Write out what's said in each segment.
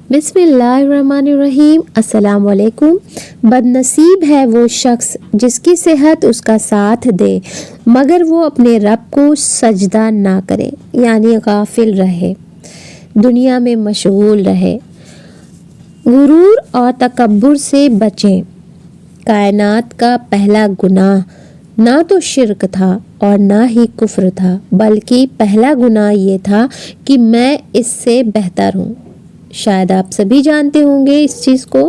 बिस्मिल्लाहिर्रहमानिर्रहीम। अस्सलाम वालेकुम। बदनसीब है वो शख्स जिसकी सेहत उसका साथ दे मगर वो अपने रब को सजदा ना करे, यानी गाफिल रहे, दुनिया में मशगूल रहे। गुरूर और तकब्बुर से बचें। कायनात का पहला गुनाह ना तो शिर्क था और ना ही कुफ्र था, बल्कि पहला गुनाह ये था कि मैं इससे बेहतर हूँ। शायद आप सभी जानते होंगे इस चीज़ को।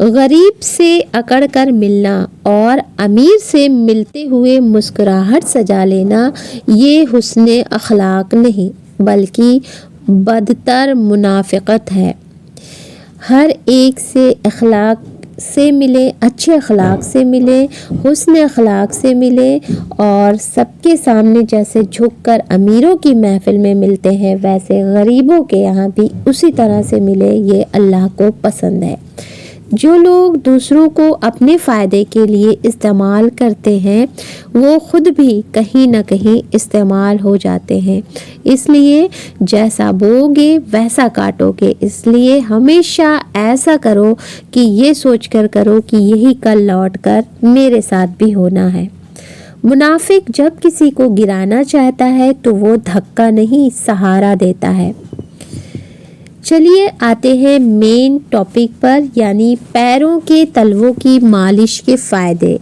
गरीब से अकड़ कर मिलना और अमीर से मिलते हुए मुस्कुराहट सजा लेना ये हुस्ने अखलाक नहीं बल्कि बदतर मुनाफिकत है। हर एक से अखलाक से मिले, अच्छे अखलाक से मिले, हुस्न अखलाक से मिले और सबके सामने जैसे झुककर अमीरों की महफिल में मिलते हैं वैसे गरीबों के यहाँ भी उसी तरह से मिले, ये अल्लाह को पसंद है। जो लोग दूसरों को अपने फ़ायदे के लिए इस्तेमाल करते हैं वो ख़ुद भी कहीं ना कहीं इस्तेमाल हो जाते हैं। इसलिए जैसा बोओगे वैसा काटोगे। इसलिए हमेशा ऐसा करो कि ये सोचकर करो कि यही कल लौटकर मेरे साथ भी होना है। मुनाफिक जब किसी को गिराना चाहता है तो वो धक्का नहीं सहारा देता है। चलिए आते हैं मेन टॉपिक पर, यानी पैरों के तलवों की मालिश के फ़ायदे।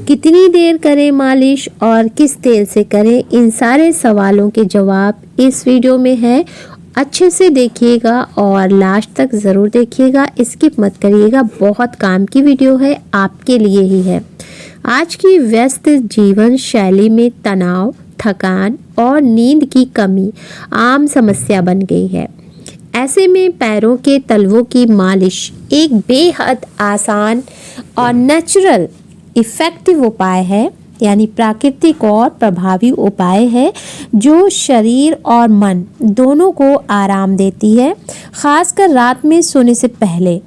कितनी देर करें मालिश और किस तेल से करें, इन सारे सवालों के जवाब इस वीडियो में है। अच्छे से देखिएगा और लास्ट तक ज़रूर देखिएगा, स्किप मत करिएगा। बहुत काम की वीडियो है, आपके लिए ही है। आज की व्यस्त जीवन शैली में तनाव, थकान और नींद की कमी आम समस्या बन गई है। ऐसे में पैरों के तलवों की मालिश एक बेहद आसान और नेचुरल इफ़ेक्टिव उपाय है, यानी प्राकृतिक और प्रभावी उपाय है जो शरीर और मन दोनों को आराम देती है। ख़ासकर रात में सोने से पहले,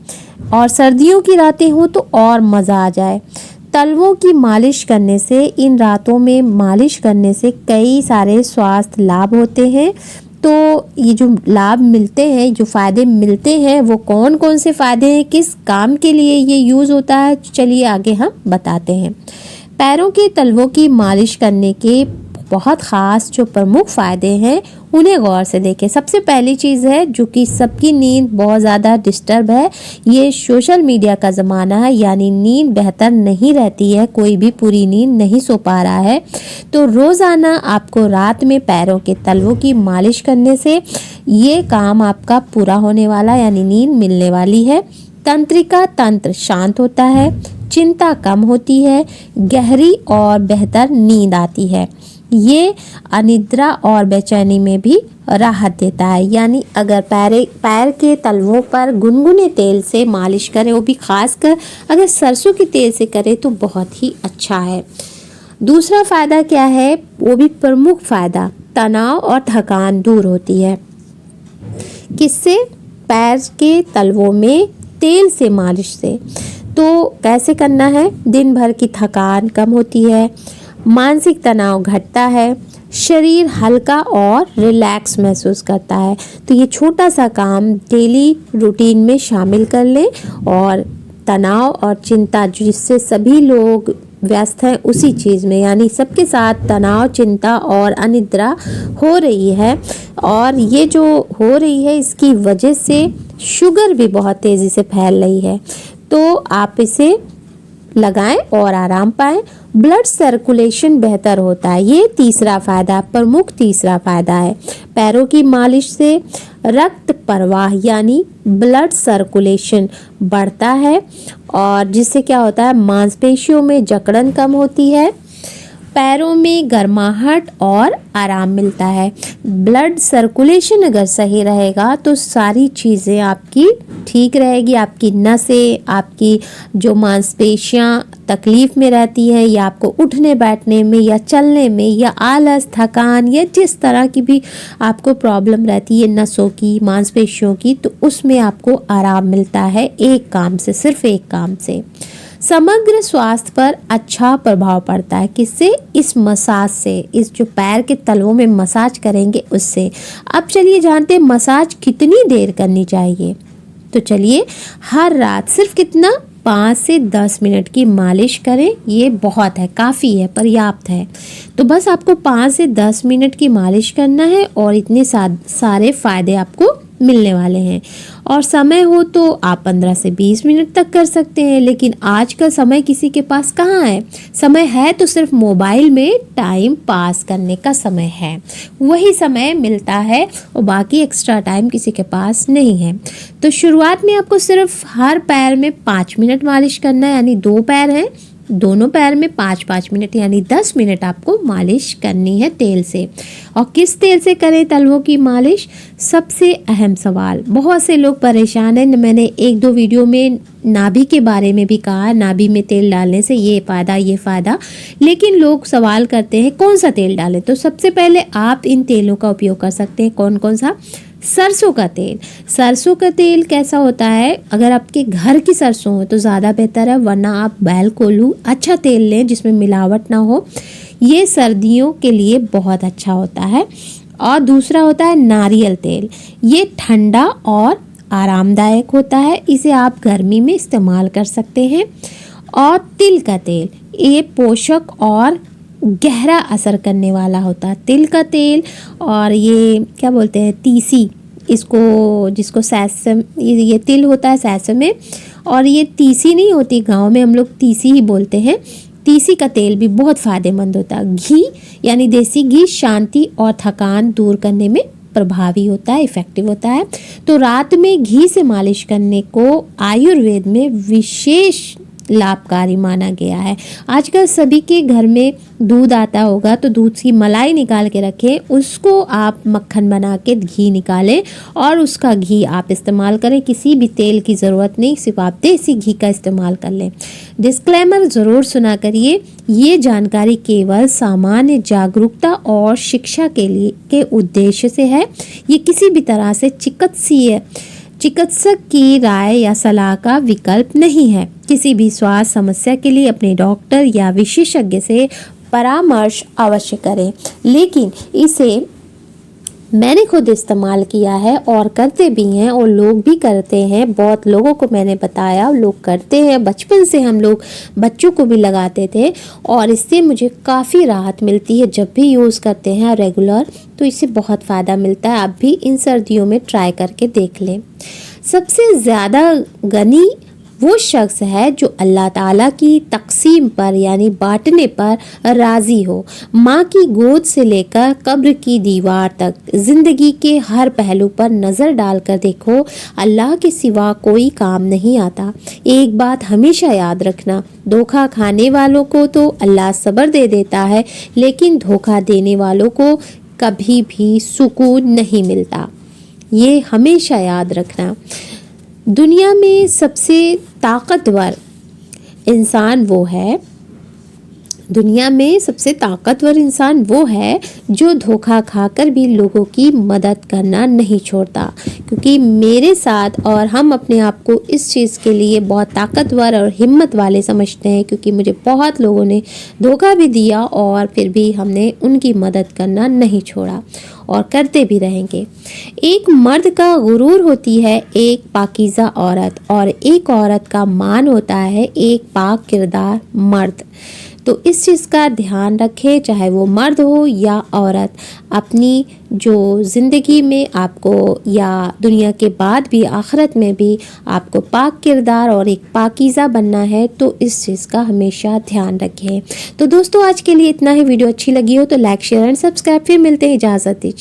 और सर्दियों की रातें हो तो और मज़ा आ जाए। तलवों की मालिश करने से, इन रातों में मालिश करने से कई सारे स्वास्थ्य लाभ होते हैं। तो ये जो लाभ मिलते हैं, जो फ़ायदे मिलते हैं, वो कौन कौन से फ़ायदे हैं, किस काम के लिए ये यूज़ होता है, चलिए आगे हम बताते हैं। पैरों के तलवों की मालिश करने के बहुत ख़ास जो प्रमुख फ़ायदे हैं उन्हें गौर से देखें। सबसे पहली चीज़ है जो कि सबकी नींद बहुत ज़्यादा डिस्टर्ब है। ये सोशल मीडिया का ज़माना है, यानी नींद बेहतर नहीं रहती है, कोई भी पूरी नींद नहीं सो पा रहा है। तो रोज़ाना आपको रात में पैरों के तलवों की मालिश करने से ये काम आपका पूरा होने वाला, यानी नींद मिलने वाली है। तंत्रिका तंत्र शांत होता है, चिंता कम होती है, गहरी और बेहतर नींद आती है। ये अनिद्रा और बेचैनी में भी राहत देता है। यानी अगर पैर के तलवों पर गुनगुने तेल से मालिश करें, वो भी खासकर अगर सरसों के तेल से करें तो बहुत ही अच्छा है। दूसरा फ़ायदा क्या है, वो भी प्रमुख फ़ायदा, तनाव और थकान दूर होती है। किससे? पैर के तलवों में तेल से मालिश से। तो कैसे करना है? दिन भर की थकान कम होती है, मानसिक तनाव घटता है, शरीर हल्का और रिलैक्स महसूस करता है। तो ये छोटा सा काम डेली रूटीन में शामिल कर लें और तनाव और चिंता जिससे सभी लोग व्यस्त हैं उसी चीज़ में, यानी सबके साथ तनाव, चिंता और अनिद्रा हो रही है, और ये जो हो रही है इसकी वजह से शुगर भी बहुत तेज़ी से फैल रही है। तो आप इसे लगाएं और आराम पाएं। ब्लड सर्कुलेशन बेहतर होता है, ये तीसरा फ़ायदा, प्रमुख तीसरा फ़ायदा है। पैरों की मालिश से रक्त प्रवाह यानी ब्लड सर्कुलेशन बढ़ता है और जिससे क्या होता है, मांसपेशियों में जकड़न कम होती है, पैरों में गर्माहट और आराम मिलता है। ब्लड सर्कुलेशन अगर सही रहेगा तो सारी चीज़ें आपकी ठीक रहेगी। आपकी नसें, आपकी जो मांसपेशियां तकलीफ़ में रहती है, या आपको उठने बैठने में या चलने में या आलस, थकान या जिस तरह की भी आपको प्रॉब्लम रहती है नसों की, मांसपेशियों की, तो उसमें आपको आराम मिलता है एक काम से, सिर्फ एक काम से। समग्र स्वास्थ्य पर अच्छा प्रभाव पड़ता है। किससे? इस मसाज से, इस जो पैर के तलवों में मसाज करेंगे उससे। अब चलिए जानते हैं मसाज कितनी देर करनी चाहिए। तो चलिए हर रात सिर्फ कितना 5 से 10 मिनट की मालिश करें। ये बहुत है, काफ़ी है, पर्याप्त है। तो बस आपको 5 से 10 मिनट की मालिश करना है और इतने सारे फ़ायदे आपको मिलने वाले हैं। और समय हो तो आप 15 से 20 मिनट तक कर सकते हैं, लेकिन आज का समय किसी के पास कहाँ है। समय है तो सिर्फ मोबाइल में टाइम पास करने का समय है, वही समय मिलता है और बाकी एक्स्ट्रा टाइम किसी के पास नहीं है। तो शुरुआत में आपको सिर्फ हर पैर में 5 मिनट मालिश करना है, यानी 2 पैर हैं, दोनों पैर में 5-5 मिनट यानी 10 मिनट आपको मालिश करनी है तेल से। और किस तेल से करें तलवों की मालिश, सबसे अहम सवाल। बहुत से लोग परेशान हैं, मैंने 1-2 वीडियो में नाभि के बारे में भी कहा, नाभि में तेल डालने से ये फ़ायदा, लेकिन लोग सवाल करते हैं कौन सा तेल डालें। तो सबसे पहले आप इन तेलों का उपयोग कर सकते हैं। कौन कौन सा? सरसों का तेल। सरसों का तेल कैसा होता है, अगर आपके घर की सरसों हो तो ज़्यादा बेहतर है, वरना आप बैल कोल्हू अच्छा तेल लें जिसमें मिलावट ना हो। ये सर्दियों के लिए बहुत अच्छा होता है। और दूसरा होता है नारियल तेल। ये ठंडा और आरामदायक होता है, इसे आप गर्मी में इस्तेमाल कर सकते हैं। और तिल का तेल, ये पोषक और गहरा असर करने वाला होता है तिल का तेल। और ये क्या बोलते हैं, तीसी, इसको जिसको सैसम, ये तिल होता है सैसम में, और ये तीसी नहीं होती, गांव में हम लोग तीसी ही बोलते हैं। तीसी का तेल भी बहुत फ़ायदेमंद होता है। घी यानी देसी घी शांति और थकान दूर करने में प्रभावी होता है, इफ़ेक्टिव होता है। तो रात में घी से मालिश करने को आयुर्वेद में विशेष लाभकारी माना गया है। आजकल सभी के घर में दूध आता होगा, तो दूध की मलाई निकाल के रखें, उसको आप मक्खन बना के घी निकालें और उसका घी आप इस्तेमाल करें। किसी भी तेल की ज़रूरत नहीं, सिर्फ आप देसी घी का इस्तेमाल कर लें। डिस्क्लेमर ज़रूर सुना करिए, ये जानकारी केवल सामान्य जागरूकता और शिक्षा के उद्देश्य से है। ये किसी भी तरह से चिकित्सक की राय या सलाह का विकल्प नहीं है। किसी भी स्वास्थ्य समस्या के लिए अपने डॉक्टर या विशेषज्ञ से परामर्श अवश्य करें। लेकिन इसे मैंने खुद इस्तेमाल किया है और करते भी हैं, और लोग भी करते हैं। बहुत लोगों को मैंने बताया, लोग करते हैं। बचपन से हम लोग बच्चों को भी लगाते थे और इससे मुझे काफ़ी राहत मिलती है। जब भी यूज़ करते हैं रेगुलर, तो इससे बहुत फ़ायदा मिलता है। आप भी इन सर्दियों में ट्राई करके देख लें। सबसे ज़्यादा गनी वो शख्स है जो अल्लाह ताला की तकसीम पर यानी बांटने पर राज़ी हो। माँ की गोद से लेकर कब्र की दीवार तक ज़िंदगी के हर पहलू पर नज़र डालकर देखो, अल्लाह के सिवा कोई काम नहीं आता। एक बात हमेशा याद रखना, धोखा खाने वालों को तो अल्लाह सब्र दे देता है, लेकिन धोखा देने वालों को कभी भी सुकून नहीं मिलता। ये हमेशा याद रखना। दुनिया में सबसे ताकतवर इंसान वो है जो धोखा खाकर भी लोगों की मदद करना नहीं छोड़ता। क्योंकि मेरे साथ, और हम अपने आप को इस चीज़ के लिए बहुत ताकतवर और हिम्मत वाले समझते हैं, क्योंकि मुझे बहुत लोगों ने धोखा भी दिया और फिर भी हमने उनकी मदद करना नहीं छोड़ा और करते भी रहेंगे। एक मर्द का गुरूर होती है एक पाकीज़ा औरत, और एक औरत का मान होता है एक पाक किरदार मर्द। तो इस चीज़ का ध्यान रखें, चाहे वो मर्द हो या औरत। अपनी जो ज़िंदगी में आपको या दुनिया के बाद भी आखिरत में भी आपको पाक किरदार और एक पाकीज़ा बनना है, तो इस चीज़ का हमेशा ध्यान रखें। तो दोस्तों, आज के लिए इतना ही। वीडियो अच्छी लगी हो तो लाइक, शेयर एंड सब्सक्राइब। फिर मिलते हैं, इजाज़त दीजिए।